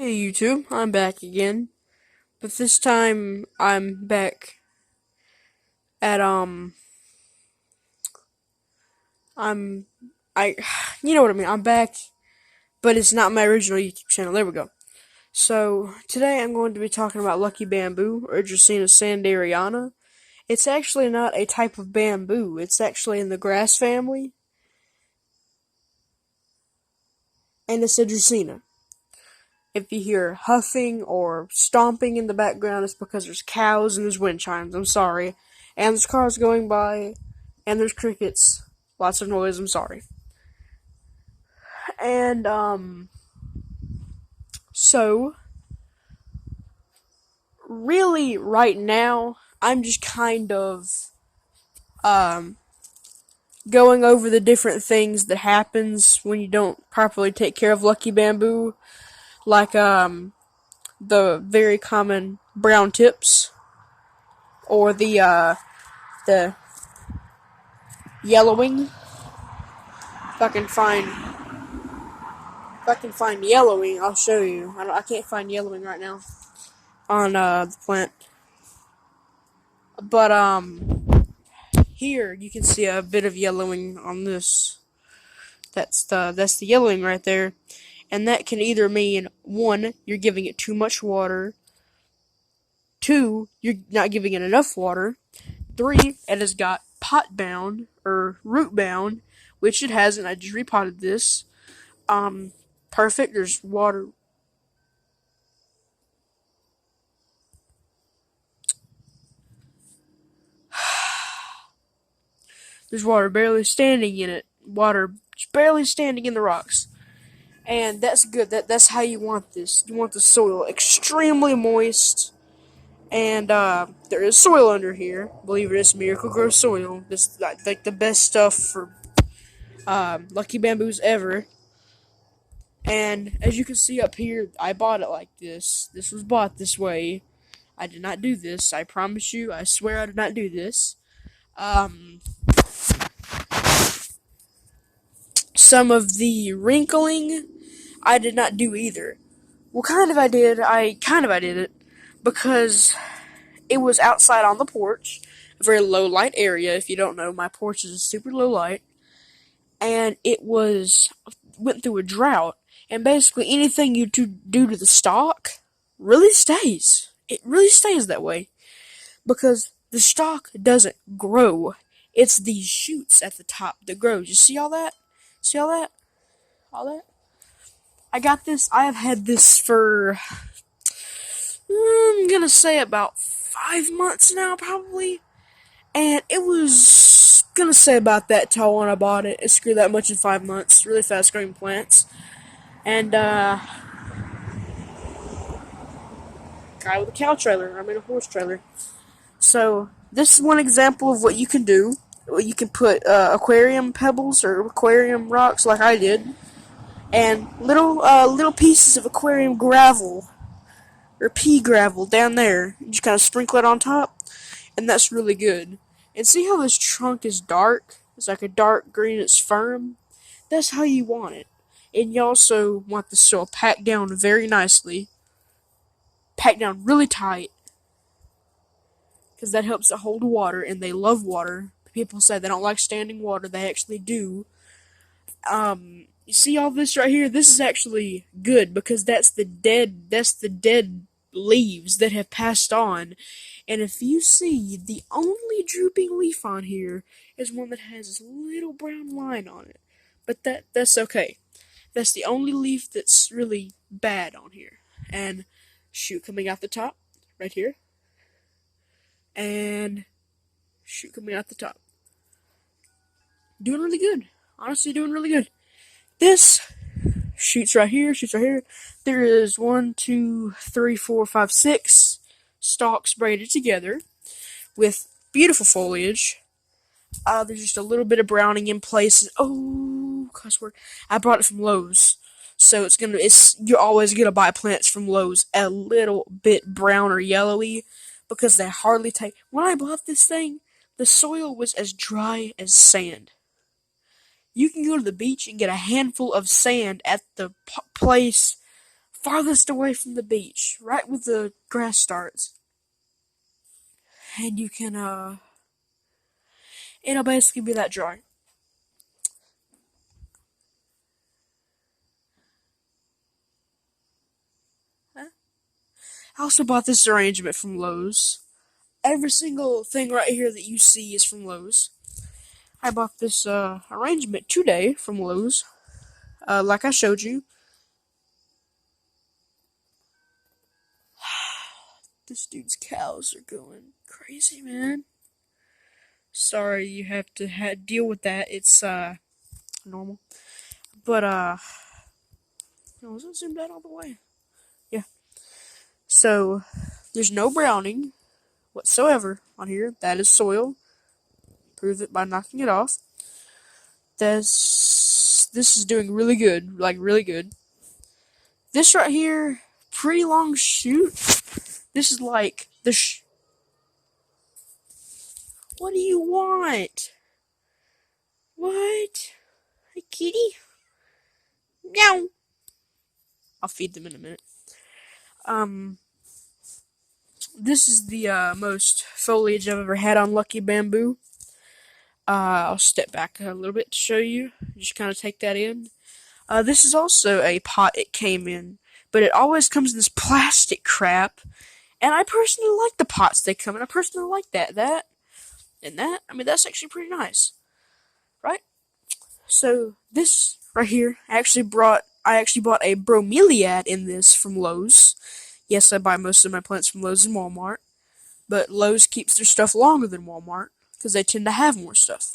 Hey YouTube, I'm back again, but this time I'm back at I'm I you know what I mean. I'm back, but it's not my original YouTube channel. There we go. So today I'm going to be talking about Lucky Bamboo or Dracaena sanderiana. It's actually not a type of bamboo. It's actually in the grass family, and it's a Dracaena. If you hear huffing or stomping in the background, it's because there's cows and there's wind chimes. I'm sorry. And there's cars going by, and there's crickets. Lots of noise, I'm sorry. And, so, really, right now, I'm just kind of, um, going over the different things that happens when you don't properly take care of Lucky Bamboo. Like, the very common brown tips, or the yellowing. If I can find yellowing, I'll show you. I can't find yellowing right now on the plant, but here you can see a bit of yellowing on this. That's the yellowing right there, and that can either mean one, you're giving it too much water, two, you're not giving it enough water, three, it has got pot bound or root bound, which it hasn't. I just repotted this. Perfect. There's water. There's water barely standing in it. Water barely standing in the rocks. And that's good. That's how you want this. You want the soil extremely moist. And there is soil under here. Believe it is Miracle Grow soil. This is like the best stuff for Lucky Bamboos ever. And as you can see up here, I bought it like this. This was bought this way. I did not do this. I promise you. I swear I did not do this. Um, some of the wrinkling I did not do either. Well, kind of I did. I did it because it was outside on the porch, a very low light area. If you don't know, my porch is super low light, and went through a drought. And basically, anything you do to the stalk really stays. It really stays that way because the stalk doesn't grow. It's these shoots at the top that grows. You see all that? See all that? All that? I got this. I have had this for I'm gonna say about 5 months now, probably. And it was gonna say about that tall when I bought it. It grew that much in 5 months. Really fast growing plants. And guy with a cow trailer. I mean a horse trailer. So this is one example of what you can do. You can put aquarium pebbles or aquarium rocks, like I did, and little pieces of aquarium gravel or pea gravel down there. You just kind of sprinkle it on top, and that's really good. And see how this trunk is dark? It's like a dark green, it's firm. That's how you want it. And you also want the soil packed down very nicely, packed down really tight, because that helps it hold water, and they love water. People say they don't like standing water, they actually do. You see all this right here? This is actually good because that's the dead leaves that have passed on. And if you see, the only drooping leaf on here is one that has this little brown line on it. But that's okay. That's the only leaf that's really bad on here. And shoot coming out the top, right here. And shoot coming out the top. Doing really good. Honestly, doing really good. This shoots right here, shoots right here. There is 1, 2, 3, 4, 5, 6 stalks braided together with beautiful foliage. There's just a little bit of browning in places. Oh, cuss word. I brought it from Lowe's. So you're always gonna buy plants from Lowe's a little bit brown or yellowy because they hardly take. When I bought this thing, the soil was as dry as sand. You can go to the beach and get a handful of sand at the place farthest away from the beach, right where the grass starts. And you can, it'll basically be that dry. Huh? I also bought this arrangement from Lowe's. Every single thing right here that you see is from Lowe's. I bought this arrangement today from Lowe's, like I showed you. This dude's cows are going crazy, man. Sorry you have to deal with that. It's normal. But was it zoomed out all the way? Yeah. So there's no browning whatsoever on here. That is soil. Prove it by knocking it off. This is doing really good, like really good. This right here, pretty long shoot. This is like the What do you want? What? Hey, kitty? Meow. I'll feed them in a minute. This is the most foliage I've ever had on Lucky Bamboo. I'll step back a little bit to show you. Just kind of take that in. This is also a pot it came in, but it always comes in this plastic crap. And I personally like the pots they come in. I personally like that. I mean, that's actually pretty nice. Right? So, this right here, I actually bought a Bromeliad in this from Lowe's. Yes, I buy most of my plants from Lowe's and Walmart. But Lowe's keeps their stuff longer than Walmart, because they tend to have more stuff.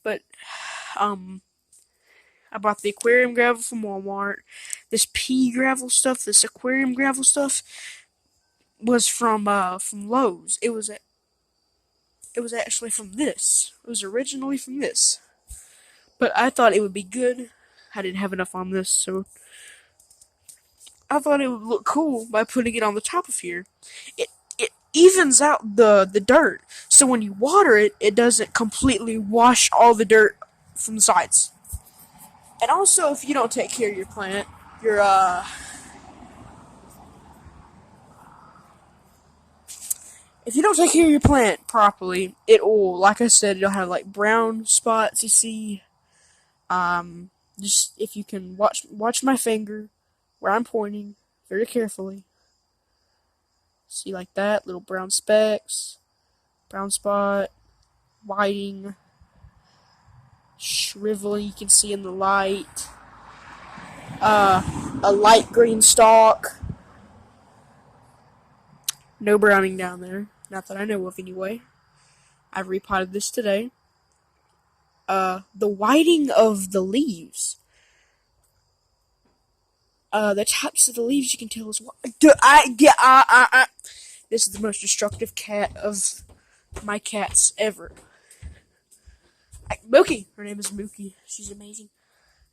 But, I bought the aquarium gravel from Walmart. This pea gravel stuff, this aquarium gravel stuff, was from Lowe's. It was actually from this. It was originally from this. But I thought it would be good. I didn't have enough on this, so I thought it would look cool by putting it on the top of here. It evens out the dirt, so when you water it, it doesn't completely wash all the dirt from the sides. And also, if you don't take care of your plant, if you don't take care of your plant properly, it will, like I said, it'll have like brown spots you see. Just if you can watch my finger where I'm pointing very carefully. See like that, little brown specks, brown spot, whiting, shriveling you can see in the light, a light green stalk, no browning down there, not that I know of anyway. I've repotted this today. The whiting of the leaves, the tops of the leaves you can tell is this is the most destructive cat of my cats ever. Mookie! Her name is Mookie. She's amazing.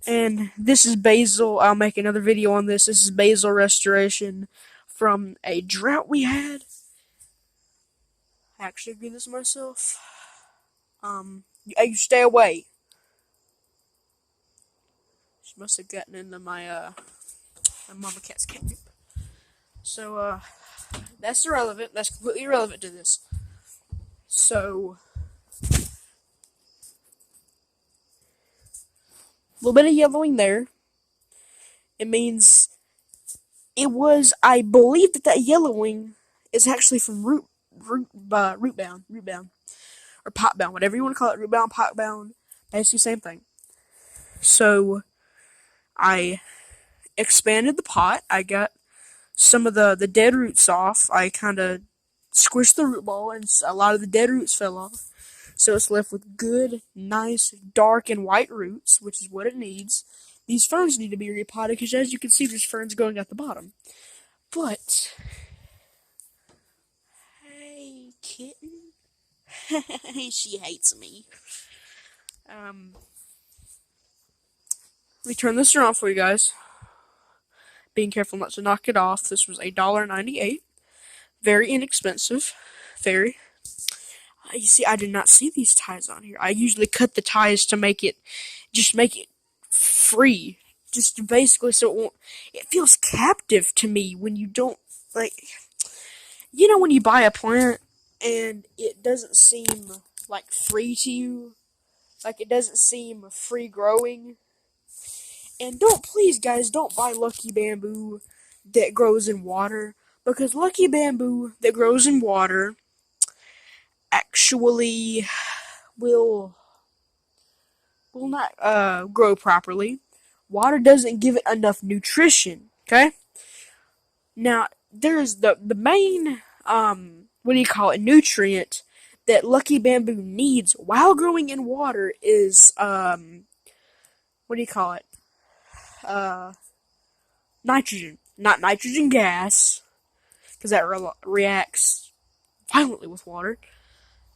And this is basil. I'll make another video on this. This is basil restoration from a drought we had. I actually grew this myself. You stay away. She must have gotten into my mama cat's catnip. So, that's irrelevant. That's completely irrelevant to this. So, a little bit of yellowing there. It means I believe that yellowing is actually from root bound, or pot bound, whatever you want to call it, root bound, pot bound, basically same thing. So, I expanded the pot. I got some of the dead roots off. I kind of squished the root ball, and a lot of the dead roots fell off. So it's left with good, nice, dark, and white roots, which is what it needs. These ferns need to be repotted, because as you can see, there's ferns going at the bottom. But, hey, kitten. She hates me. Let me turn this around for you guys. Being careful not to knock it off. This was $1.98. Very inexpensive. Very. You see, I did not see these ties on here. I usually cut the ties to make it free just basically so it won't. It feels captive to me when you don't like. When you buy a plant and it doesn't seem like free to you, like it doesn't seem free growing. And please guys, don't buy Lucky Bamboo that grows in water, because Lucky Bamboo that grows in water actually will not grow properly. Water doesn't give it enough nutrition. Okay. Now there's the main what do you call it, nutrient that Lucky Bamboo needs while growing in water is what do you call it? Nitrogen, not nitrogen gas, because that reacts violently with water.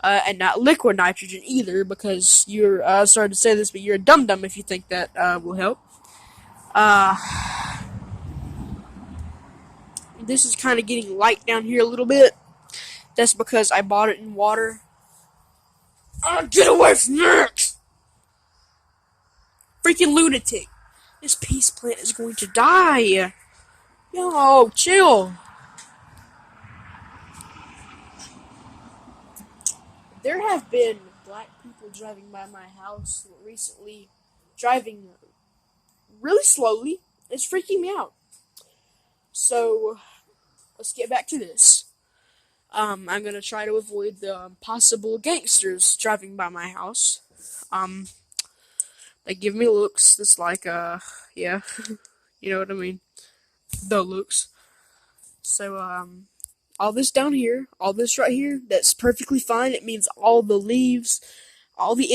And not liquid nitrogen either, because you're sorry to say this, but you're a dum dum if you think that will help. This is kind of getting light down here a little bit. That's because I bought it in water. Get away from that! Freaking lunatic! This peace plant is going to die. Yo, chill. There have been black people driving by my house recently, driving really slowly. It's freaking me out. So, let's get back to this. I'm gonna try to avoid the possible gangsters driving by my house. They give me looks that's like, yeah, you know what I mean. The looks. So, all this down here, all this right here, that's perfectly fine. It means all the leaves, all the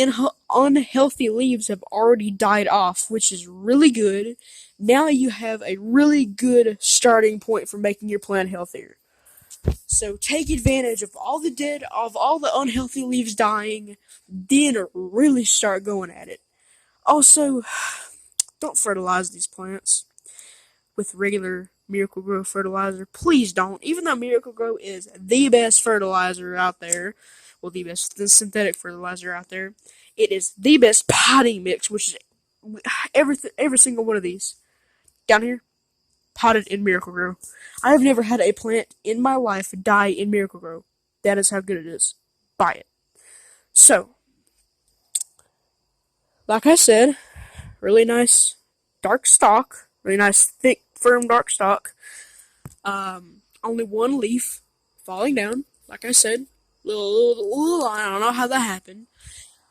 unhealthy leaves have already died off, which is really good. Now you have a really good starting point for making your plant healthier. So take advantage of all the unhealthy leaves dying, then really start going at it. Also, don't fertilize these plants with regular Miracle-Gro fertilizer. Please don't. Even though Miracle-Gro is the best fertilizer out there, well, the synthetic fertilizer out there, it is the best potting mix, which is every single one of these down here, potted in Miracle-Gro. I have never had a plant in my life die in Miracle-Gro. That is how good it is. Buy it. So, like I said, really nice dark stalk, really nice thick, firm dark stalk. Only one leaf falling down, like I said. I don't know how that happened.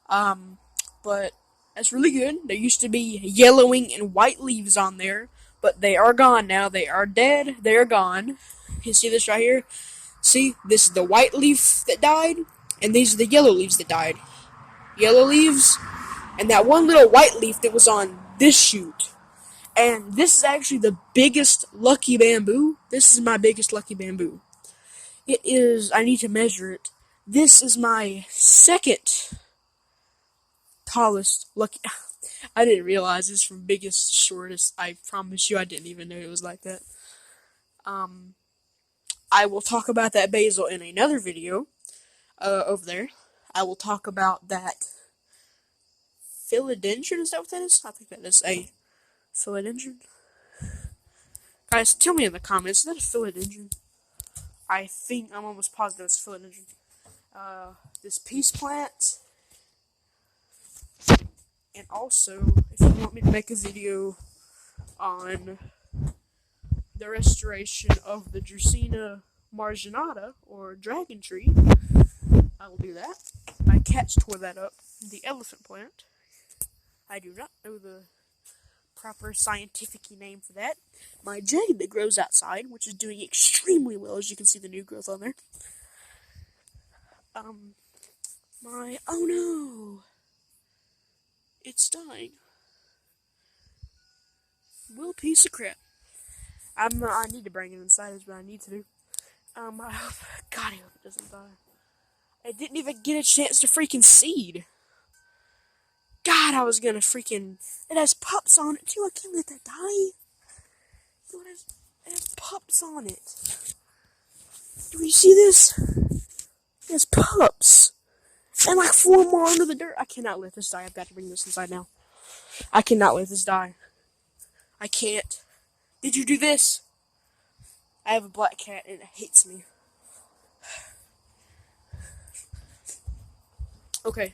But that's really good. There used to be yellowing and white leaves on there, but they are gone now. They are dead. They are gone. You see this right here? See, this is the white leaf that died, and these are the yellow leaves that died. Yellow leaves, and that one little white leaf that was on this shoot. And this is actually the biggest Lucky Bamboo. This is my biggest Lucky Bamboo. It is, I need to measure it. This is my second tallest Lucky. I didn't realize this from biggest to shortest. I promise you, I didn't even know it was like that. I will talk about that basil in another video over there. I will talk about that philodendron. Is that what that is? I think that is a philodendron. Guys, tell me in the comments, is that a philodendron? I think, I'm almost positive it's philodendron. This peace plant. And also, if you want me to make a video on the restoration of the Dracaena marginata, or dragon tree, I will do that. My cats tore that up. The elephant plant. I do not know the proper scientific name for that. My jade that grows outside, which is doing extremely well, as you can see the new growth on there. Oh no! It's dying. Little piece of crap. I need to bring it inside, is what I need to do. I hope, God, I hope it doesn't die. I didn't even get a chance to freaking seed. God, I was gonna freaking... It has pups on it, too. I can't let that die. It has pups on it. Do you see this? It has pups. And like 4 more under the dirt. I cannot let this die. I've got to bring this inside now. I cannot let this die. I can't. Did you do this? I have a black cat and it hates me. Okay,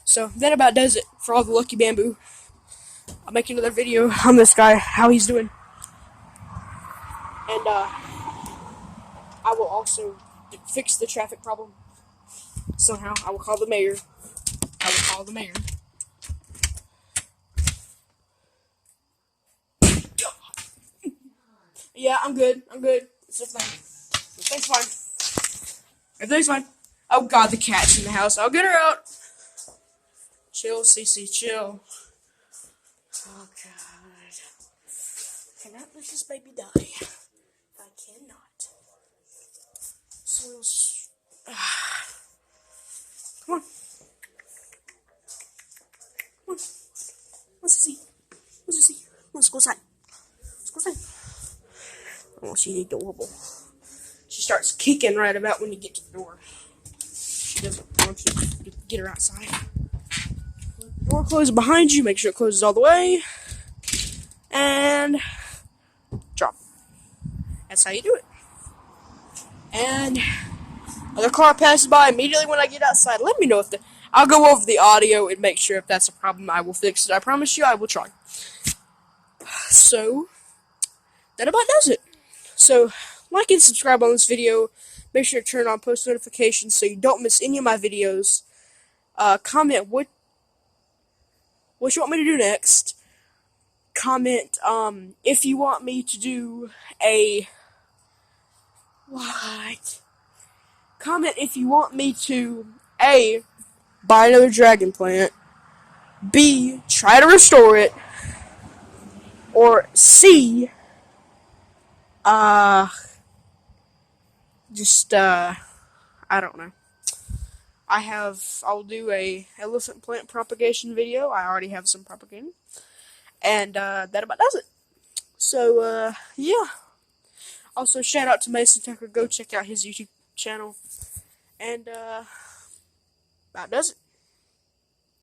so that about does it for all the lucky bamboo. I'll make another video on this guy, how he's doing. And I will also fix the traffic problem. Somehow, I will call the mayor. Yeah, I'm good. It's fine. Everything's fine. Oh god, the cat's in the house. I'll get her out. Chill, Cece, chill. Oh god. Cannot let this baby die. I cannot. So, come on. Let's see. Let's go outside. Oh, she's adorable. She starts kicking right about when you get to the door. She doesn't want you to get her outside. Let the door close behind you. Make sure it closes all the way. And drop. That's how you do it. And another car passes by immediately when I get outside. Let me know if I'll go over the audio and make sure if that's a problem. I will fix it. I promise you I will try. So, that about does it. So, like and subscribe on this video. Make sure to turn on post notifications so you don't miss any of my videos. Comment what you want me to do next. Comment if you want me to do a Comment if you want me to A, buy another dragon plant, B, try to restore it, or C, I don't know. I'll do a elephant plant propagation video. I already have some propagating. And, that about does it. So, yeah. Also, shout out to Mason Tucker. Go check out his YouTube channel. And, that does it.